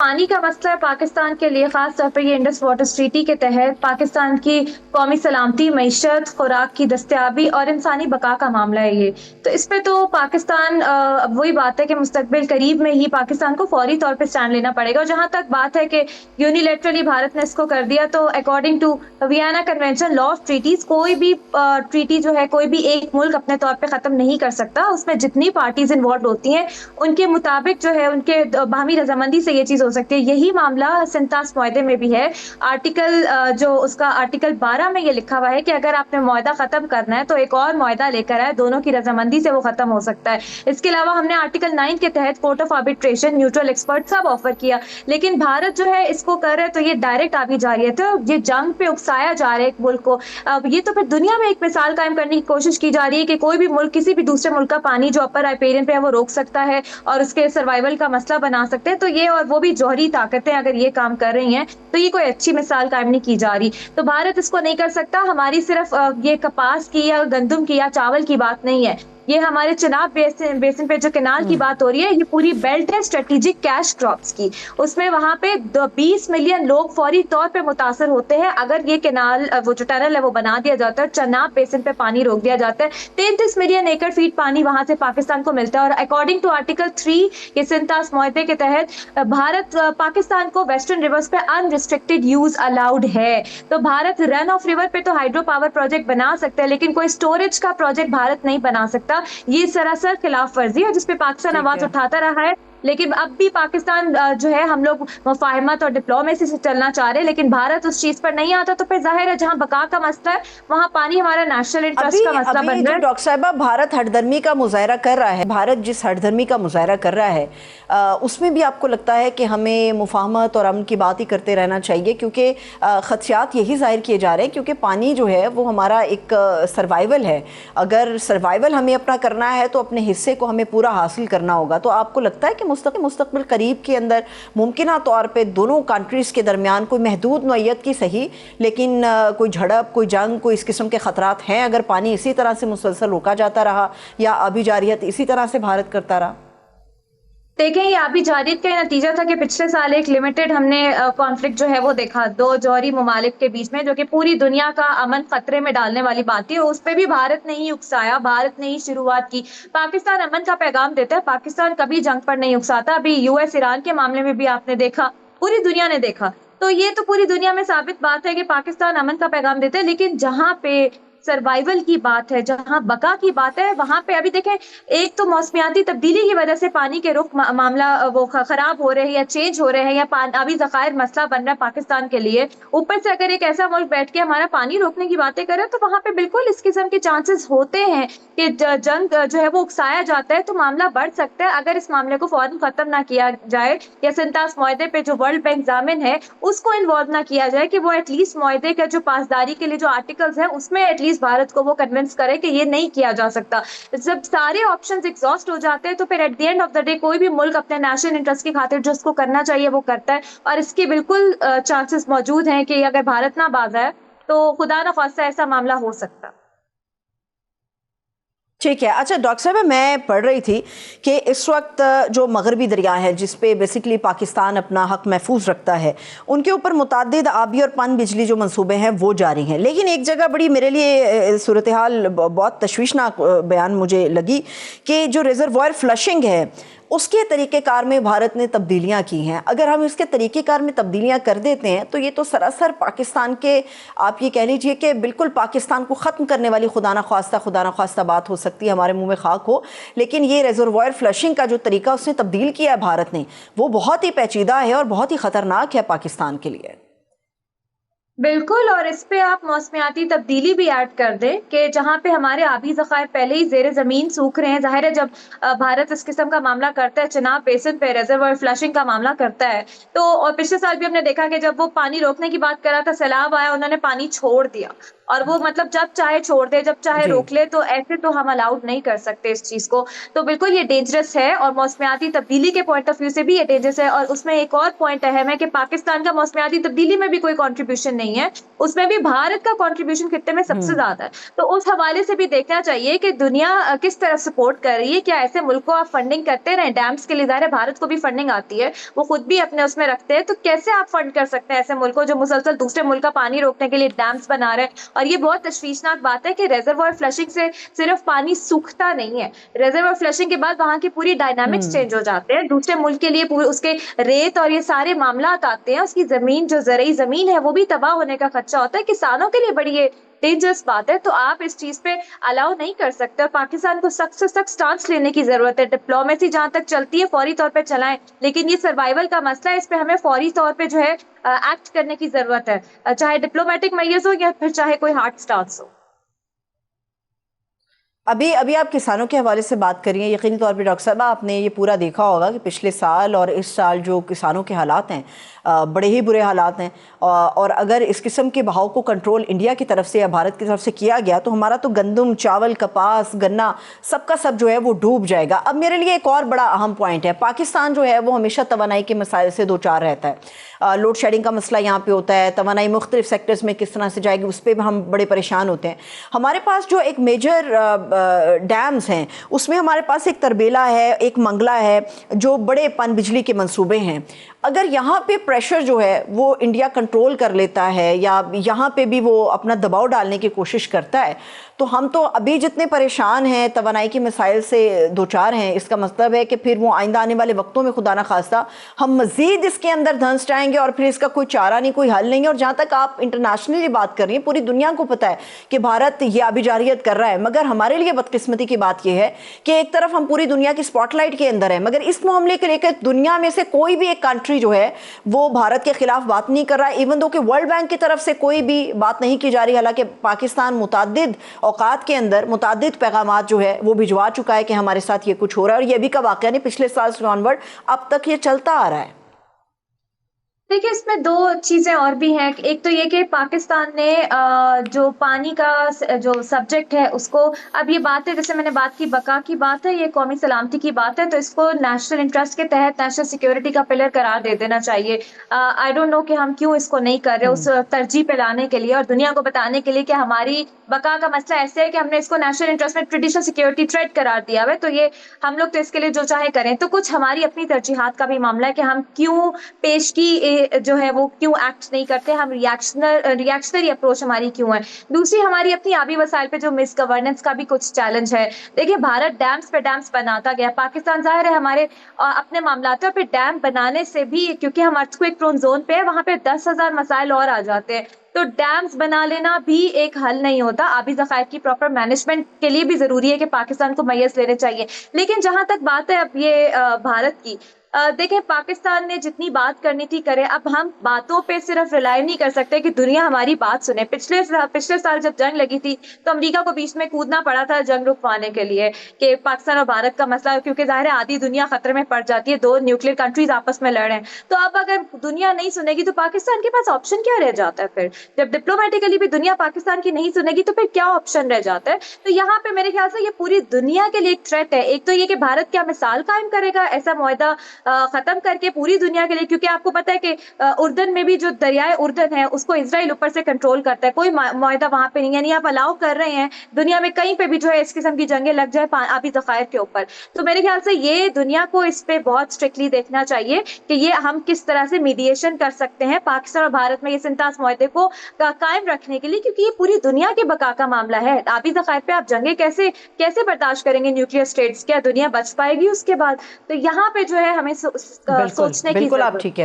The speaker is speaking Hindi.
पानी का मसला है पाकिस्तान के लिए, खास तौर पर ये इंडस वाटर ट्रीटी के तहत पाकिस्तान की कौमी सलामती, मईशत, खुराक की दस्तयाबी और इंसानी बका का मामला है ये। तो इस पे तो पाकिस्तान अब वही बात है कि मुस्तकबिल करीब में ही पाकिस्तान को फौरी तौर पे स्टैंड लेना पड़ेगा। और जहाँ तक बात है कि यूनिलेटरली भारत ने इसको कर दिया, तो according to Vienna convention law of treaties, कोई भी ट्रीटी जो है कोई भी एक मुल्क अपने तौर पे खत्म नहीं कर सकता। उसमें जितनी पार्टीज इन्वॉल्व होती हैं उनके मुताबिक जो है, उनके बाहमी रजामंदी से ये चीज हो सकती है। यही मामला सिंतास मुआहदे में भी है। आर्टिकल जो उसका आर्टिकल 12 में ये लिखा हुआ है कि अगर आपने मुआहदा खत्म करना है तो एक और मुआहदा लेकर आए, दोनों की रजामंदी से वो खत्म हो सकता है। इसके अलावा हमने आर्टिकल 9 के तहत court of arbitration, neutral expert सब ऑफर किया, लेकिन भारत जो है इसको कर रहा है तो ये डायरेक्ट आगे जा रही है, तो ये जंग पे उकसाया जा रहा है एक मुल्क को। अब ये तो फिर दुनिया में एक मिसाल कायम करने की कोशिश की जा रही है कि कोई भी मुल्क किसी भी दूसरे मुल्क का पानी जो अपर राइपेरियन पे है वो रोक सकता है और उसके सर्वाइवल का मसला बना सकते हैं। तो ये, और वो भी जौहरी ताकतें अगर ये काम कर रही हैं तो ये कोई अच्छी मिसाल कायम नहीं की जा रही। तो भारत इसको नहीं कर सकता। हमारी सिर्फ ये कपास की या गंदम की या चावल की बात नहीं है, ये हमारे चिनाब बेसिन पे जो कैनाल की बात हो रही है, ये पूरी बेल्ट है स्ट्रेटेजिक कैश क्रॉप्स की। उसमें वहां पे 20 मिलियन लोग फौरी तौर पे मुतासर होते हैं अगर ये कैनाल, वो जो टनल है वो बना दिया जाता है, चिनाब बेसिन पे पानी रोक दिया जाता है। 33 मिलियन एकड़ फीट पानी वहां से पाकिस्तान को मिलता है। और अकॉर्डिंग टू आर्टिकल 3 ये सिंतास मुआहदे के तहत भारत पाकिस्तान को वेस्टर्न रिवर्स पे अनरिस्ट्रिक्टेड यूज अलाउड है। तो भारत रन ऑफ रिवर पे तो हाइड्रो पावर प्रोजेक्ट बना सकता है, लेकिन कोई स्टोरेज का प्रोजेक्ट भारत नहीं बना सकता। ये सरासर खिलाफ वर्जी है जिसपे पाकिस्तान आवाज उठाता रहा है। लेकिन अब भी पाकिस्तान जो है, हम लोग मुफाहमत और डिप्लोमेसी से चलना चाह रहे हैं, लेकिन भारत उस चीज पर नहीं आता। तो फिर जाहिर है जहां बका का मसला है वहां पानी हमारा नेशनल इंटरेस्ट का मसला बन रहा है। डॉक्टर साहिबा, भारत हठधर्मी का मुजाहरा कर रहा है, भारत जिस हठधर्मी का मुजाहरा कर रहा है उसमें भी आपको लगता है कि हमें मुफाहमत और अमन की बात ही करते रहना चाहिए? क्योंकि खदशात यही जाहिर किए जा रहे हैं, क्योंकि पानी जो है वो हमारा एक सर्वाइवल है। अगर सर्वाइवल हमें अपना करना है तो अपने हिस्से को हमें पूरा हासिल करना होगा। तो आपको लगता है कि मुस्तकबिल करीब के अंदर मुमकिन तौर पे दोनों कंट्रीज़ के दरमियान कोई महदूद नौइयत की सही, लेकिन कोई झड़प, कोई जंग, कोई इस किस्म के ख़तरात हैं अगर पानी इसी तरह से मुसलसल रोका जाता रहा या आबी जारियत इसी तरह से भारत करता रहा? देखें, ये आबी जारियत का नतीजा था कि पिछले साल एक लिमिटेड हमने कॉन्फ्लिक्ट जो है वो देखा दो जौहरी ममालिक के बीच में, जो कि पूरी दुनिया का अमन खतरे में डालने वाली बात थी। उस पर भी भारत ने ही उकसाया, भारत ने ही शुरुआत की। पाकिस्तान अमन का पैगाम देता है, पाकिस्तान कभी जंग पर नहीं उकसाता। अभी यूएस ईरान के मामले में भी आपने देखा, पूरी दुनिया ने देखा। तो ये तो पूरी दुनिया में साबित बात है कि पाकिस्तान अमन का पैगाम देता है। लेकिन जहां पे सर्वाइवल की बात है, जहां बका की बात है, वहां पे अभी देखें, एक तो मौसमियाती तब्दीली की वजह से पानी के रुख मामला वो खराब हो रहे हैं या चेंज हो रहे हैं, या अभी जखायर मसला बन रहा है पाकिस्तान के लिए। ऊपर से अगर एक ऐसा मुल्क बैठ के हमारा पानी रोकने की बातें करे तो वहां पे बिल्कुल इस किस्म के चांसेस होते हैं कि जंग जो है वो उकसाया जाता है, तो मामला बढ़ सकता है अगर इस मामले को फौरन खत्म ना किया जाए, या सिंतास मुआहदे पे जो वर्ल्ड बैंक जामिन है उसको इन्वॉल्व ना किया जाए कि वो एटलीस्ट मुआहदे का जो पासदारी के लिए जो आर्टिकल्स है उसमें एटलीस्ट भारत को वो कन्विंस करे कि ये नहीं किया जा सकता। जब सारे ऑप्शंस एग्जॉस्ट हो जाते हैं तो फिर at the end of the day कोई भी मुल्क अपने नेशनल इंटरेस्ट की खातिर जो उसको करना चाहिए वो करता है। और इसके बिल्कुल चांसेस मौजूद हैं कि अगर भारत ना बाज आए तो खुदा ना खास्ता ऐसा मामला हो सकता। ठीक है। अच्छा डॉक्टर साहब, मैं पढ़ रही थी कि इस वक्त जो मगरबी दरिया है जिस पे बेसिकली पाकिस्तान अपना हक महफूज रखता है, उनके ऊपर मुतादिद आबी और पन बिजली जो मंसूबे हैं वो जारी हैं। लेकिन एक जगह बड़ी मेरे लिए सूरत हाल बहुत तशवीशनाक बयान मुझे लगी कि जो रिजर्वायर फ्लशिंग है उसके तरीक़ेकार में भारत ने तब्दीलियां की हैं। अगर हम इसके तरीक़ेकार में तब्दीलियां कर देते हैं तो ये तो सरासर पाकिस्तान के, आप ये कह लीजिए कि बिल्कुल पाकिस्तान को ख़त्म करने वाली खुदा न ख्वास्ता बात हो सकती है, हमारे मुंह में खाक हो। लेकिन ये रिजर्वायर फ्लशिंग का जो तरीका उसने तब्दील किया है भारत ने, वो बहुत ही पेचीदा है और बहुत ही ख़तरनाक है पाकिस्तान के लिए। बिल्कुल, और इस पे आप मौसमियाती तब्दीली भी ऐड कर दें कि जहाँ पे हमारे आबी ज़खायर पहले ही ज़ेरे ज़मीन सूख रहे हैं। ज़ाहिर है जब भारत इस किस्म का मामला करता है, चिनाब बेसिन पे रिजर्वायर फ्लशिंग का मामला करता है, तो और पिछले साल भी हमने देखा कि जब वो पानी रोकने की बात करा था, सैलाब आया, उन्होंने पानी छोड़ दिया। और वो मतलब जब चाहे छोड़ दे, जब चाहे रोक ले, तो ऐसे तो हम अलाउड नहीं कर सकते इस चीज को। तो बिल्कुल ये डेंजरस है, और मौसमियाती तब्दीली के पॉइंट ऑफ व्यू से भी ये डेंजरस है। और उसमें एक और पॉइंट अहम है कि पाकिस्तान का मौसमियाती तब्दीली में भी कोई कॉन्ट्रीब्यूशन नहीं नहीं है, उसमें भी भारत का कंट्रीब्यूशन खित्ते में सबसे ज्यादा है। तो उस हवाले से भी देखना चाहिए कि दुनिया किस तरह सपोर्ट कर रही है। क्या ऐसे मुल्क को आप फंडिंग करते रहे डैम्स के लिए? ज़ाहिर है भारत को भी फंडिंग आती है, वो खुद भी अपने उसमें रखते हैं, तो कैसे आप फंड कर सकते हैं ऐसे मुल्क को जो मुसलसल दूसरे मुल्क का पानी रोकने के लिए डैम्स बना रहे हैं? और ये बहुत तशवीशनाक बात है कि रिजर्वॉयर फ्लशिंग से सिर्फ पानी सूखता नहीं है, रिजर्वॉयर फ्लशिंग के बाद वहां की पूरी डायनामिक्स चेंज हो जाते हैं। दूसरे मुल्क के लिए उसके रेत और ये सारे मामलात आते हैं, उसकी जमीन जो ज़रई जमीन है वो भी तबाह होने का खदशा होता है। किसानों के लिए बड़ी ये डेंजरस बात है। तो आप इस चीज पे अलाउ नहीं कर सकते और पाकिस्तान को सख्त से सख्त स्टांस लेने की जरूरत है। डिप्लोमेसी जहां तक चलती है फौरी तौर पे चलाएं, लेकिन ये सर्वाइवल का मसला है, इस पे हमें फौरी तौर पे जो है एक्ट करने की जरूरत है, चाहे डिप्लोमेटिक मैयर्स हो या फिर चाहे कोई हार्ड स्टांस हो। अभी अभी आप किसानों के हवाले से बात करिए। यकीनी तौर पे डॉक्टर साहब आपने ये पूरा देखा होगा कि पिछले साल और इस साल जो किसानों के हालात हैं बड़े ही बुरे हालात हैं, और अगर इस किस्म के बहाव को कंट्रोल इंडिया की तरफ से या भारत की तरफ से किया गया तो हमारा तो गंदम, चावल, कपास, गन्ना सबका सब जो है वो डूब जाएगा। अब मेरे लिए एक और बड़ा अहम पॉइंट है, पाकिस्तान जो है वो हमेशा तवानाई के मसाइल से दो चार रहता है। लोड शेडिंग का मसला यहाँ पे होता है, तवानाई मुख्तलिफ सेक्टर्स में किस तरह से जाएगी उस पर हम बड़े परेशान होते हैं। हमारे पास जो एक मेजर डैम्स हैं उसमें हमारे पास एक तरबेला है, एक मंगला है, जो बड़े पन बिजली के मंसूबे हैं। अगर यहाँ पे प्रेशर जो है वो इंडिया कंट्रोल कर लेता है या यहाँ पे भी वो अपना दबाव डालने की कोशिश करता है तो हम तो अभी जितने परेशान हैं, तवानाई के मसाइल से दो चार हैं, इसका मतलब है कि फिर वो आइंदा आने वाले वक्तों में खुदा ना खास्ता हम मज़ीद इसके अंदर धंस जाएंगे और फिर इसका कोई चारा नहीं, कोई हल नहीं है। और जहाँ तक आप इंटरनेशनली बात कर रही हैं, पूरी दुनिया को पता है कि भारत ये आबिजारियत कर रहा है, मगर हमारे लिए बदकिस्मती की बात यह है कि एक तरफ हम पूरी दुनिया की स्पॉटलाइट के अंदर है, मगर इस मामले के लेकर दुनिया में से कोई भी एक कंट्री जो है वो भारत के खिलाफ बात नहीं कर रहा है। इवन दो कि वर्ल्ड बैंक की तरफ से कोई भी बात नहीं की जा रही, हालांकि पाकिस्तान मुतादिद औकात के अंदर मुतादिद पैगामात जो है वो भिजवा चुका है कि हमारे साथ ये कुछ हो रहा है, और ये भी का वाकया नहीं, पिछले साल से ऑनवर्ड अब तक ये चलता आ रहा है। देखिए इसमें दो चीजें और भी हैं। एक तो ये कि पाकिस्तान ने जो पानी का जो सब्जेक्ट है उसको, अब ये बात है जैसे मैंने बात की बका की बात है, ये कौमी सलामती की बात है, तो इसको नेशनल इंटरेस्ट के तहत नेशनल सिक्योरिटी का पिलर करार दे देना चाहिए। आई डोंट नो कि हम क्यों इसको नहीं कर रहे, उस तरजीह पे लाने के लिए और दुनिया को बताने के लिए कि हमारी बका का मसला ऐसे है कि हमने इसको नेशनल इंटरेस्ट में ट्रेडिशनल सिक्योरिटी थ्रेट करार दिया हुआ है। तो ये हम लोग तो इसके लिए जो चाहे करें। तो कुछ हमारी अपनी तरजीहात का भी मामला है कि हम क्यों पेशगी जो है वो क्यों एक्ट नहीं करते, हम रिएक्शनरी अप्रोच हमारी क्यों है। दूसरी हमारी अपनी आबी वसाइल पे जो मिस गवर्नेंस का भी कुछ चैलेंज है। देखिए भारत डैम्स पे डैम्स बनाता गया, पाकिस्तान जाहिर है हमारे अपने मामलातों पे डैम बनाने से भी, क्योंकि हम अर्थक्वेक प्रोन जोन पे है, वहां पे 10,000 मसाइल और आ जाते हैं। तो डैम्स बना लेना भी एक हल नहीं होता। आबी ज़खायर की प्रॉपर मैनेजमेंट के लिए भी जरूरी है कि पाकिस्तान को मैयर्स लेने चाहिए। लेकिन जहां तक बात है अब ये भारत की, देखें पाकिस्तान ने जितनी बात करनी थी करे। अब हम बातों पे सिर्फ रिलाई नहीं कर सकते कि दुनिया हमारी बात सुने। पिछले साल जब जंग लगी थी तो अमेरिका को बीच में कूदना पड़ा था जंग रुकवाने के लिए कि पाकिस्तान और भारत का मसला, क्योंकि जाहिर है आधी दुनिया खतरे में पड़ जाती है, दो न्यूक्लियर कंट्रीज आपस में लड़ रहे हैं। तो अब अगर दुनिया नहीं सुनेगी तो पाकिस्तान के पास ऑप्शन क्या रह जाता है? फिर जब डिप्लोमेटिकली भी दुनिया पाकिस्तान की नहीं सुनेगी तो फिर क्या ऑप्शन रह जाता है? तो यहाँ पे मेरे ख्याल से ये पूरी दुनिया के लिए एक थ्रेट है। एक तो ये कि भारत क्या मिसाल कायम करेगा ऐसा मुआहदा खत्म करके पूरी दुनिया के लिए, क्योंकि आपको पता है कि उर्दन में भी जो दरियाए उर्दन है उसको इजराइल ऊपर से कंट्रोल करता है, कोई मुआहदा वहां पे नहीं है। यानी आप अलाउ कर रहे हैं दुनिया में कहीं पे भी जो है इस किस्म की जंगें लग जाए आबी ज़खायर के ऊपर। तो मेरे ख्याल से ये दुनिया को इस पे बहुत स्ट्रिक्टली देखना चाहिए कि ये हम किस तरह से मीडिएशन कर सकते हैं पाकिस्तान और भारत में ये सिंतास मुआहदे को कायम रखने के लिए, क्योंकि ये पूरी दुनिया के बका का मामला है। आबी ज़खायर पे आप जंगे कैसे कैसे बर्दाश्त करेंगे न्यूक्लियर स्टेट्स? क्या दुनिया बच पाएगी उसके बाद? तो यहाँ पे जो है हमें सोचने की बिल्कुल आप ठीक है।